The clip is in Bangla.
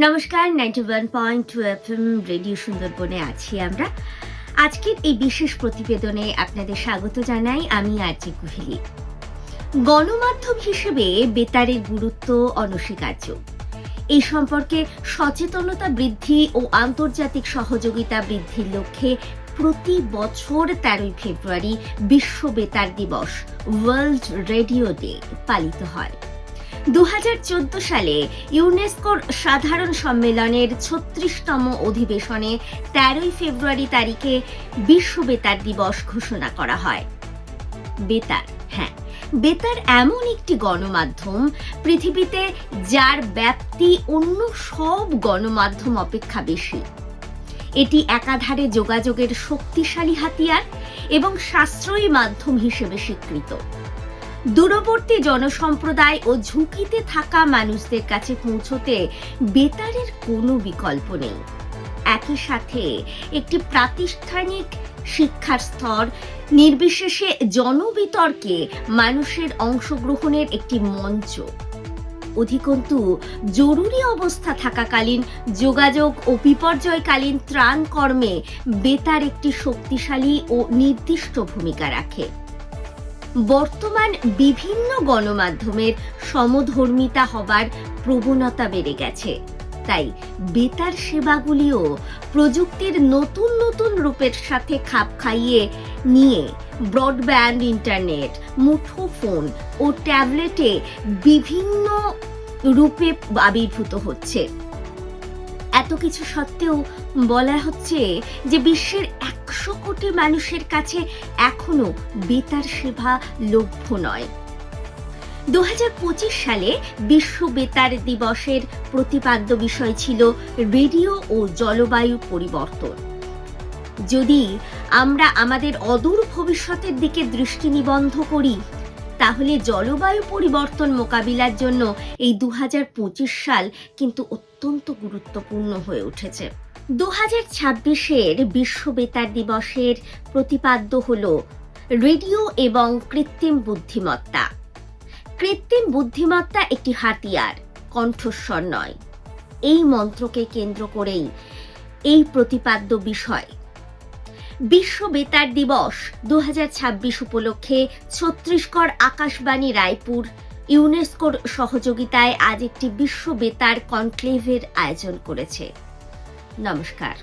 নমস্কার, 91.2 FM রেডিও সুন্দরবনে আছি আমরা। আজকের এই বিশেষ প্রতিবেদনে আপনাদের স্বাগত জানাই। আমি আরজি কুহেলি। গণমাধ্যম হিসেবে বেতারের গুরুত্ব অনস্বীকার্য। এই সম্পর্কে সচেতনতা বৃদ্ধি ও আন্তর্জাতিক সহযোগিতা বৃদ্ধির লক্ষ্যে প্রতি বছর 13 ফেব্রুয়ারি বিশ্ব বেতার দিবস ওয়ার্ল্ড রেডিও ডে পালিত হয়। 2014 সালে ইউনেস্কোর সাধারণ সম্মেলনের 36তম অধিবেশনে 13 ফেব্রুয়ারি তারিখে বিশ্ব বেতার দিবস ঘোষণা করা হয়। বেতার এমন একটি গণমাধ্যম পৃথিবীতে যার ব্যাপ্তি অন্য সব গণমাধ্যম অপেক্ষা বেশি। এটি একাধারে যোগাযোগের শক্তিশালী হাতিয়ার এবং সাশ্রয়ী মাধ্যম হিসেবে স্বীকৃত। দূরবর্তী জনসম্প্রদায় ও ঝুঁকিতে থাকা মানুষদের কাছে পৌঁছতে বেতারের কোনো বিকল্প নেই। একই সাথে একটি প্রাতিষ্ঠানিক শিক্ষার স্তর নির্বিশেষে জনবিতর্কে মানুষের অংশগ্রহণের একটি মঞ্চ। অধিকন্তু জরুরি অবস্থা থাকাকালীন যোগাযোগ ও বিপর্যয়কালীন ত্রাণ কর্মে বেতার একটি শক্তিশালী ও নির্দিষ্ট ভূমিকা রাখে। বর্তমান বিভিন্ন গণমাধ্যমের সমধর্মিতা হবার প্রবণতা বেড়ে গেছে, তাই বেতার সেবাগুলিও প্রযুক্তির নতুন নতুন রূপের সাথে খাপ খাইয়ে নিয়ে ব্রডব্যান্ড ইন্টারনেট, মুঠোফোন ও ট্যাবলেটে বিভিন্ন রূপে আবির্ভূত হচ্ছে। এত কিছু সত্ত্বেও বলা হচ্ছে যে বিশ্বের 100 কোটি মানুষের কাছে এখনো বেতার সেবা লভ্য নয়। 2025 সালে বিশ্ব বেতার দিবসের প্রতিপাদ্য বিষয় ছিল রেডিও ও জলবায়ু পরিবর্তন। যদি আমরা আমাদের অদূর ভবিষ্যতের দিকে দৃষ্টি নিবদ্ধ করি, তাহলে জলবায়ু পরিবর্তন মোকাবিলার জন্য এই 2025 সাল কিন্তু অত্যন্ত গুরুত্বপূর্ণ হয়ে উঠেছে। 2026-এর বিশ্ব বেতার দিবসের প্রতিপাদ্য হল রেডিও এবং কৃত্রিম বুদ্ধিমত্তা। কৃত্রিম বুদ্ধিমত্তা একটি হাতিয়ার, কণ্ঠস্বর নয়। এই মন্ত্রকে কেন্দ্র করেই এই প্রতিপাদ্য বিষয়। বিশ্ব বেতার দিবস 2026 উপলক্ষে ছত্তিশগড় আকাশবাণী রায়পুর ইউনেস্কোর সহযোগিতায় আজ একটি বিশ্ব বেতার কনক্লেভের আয়োজন করেছে। নমস্কার।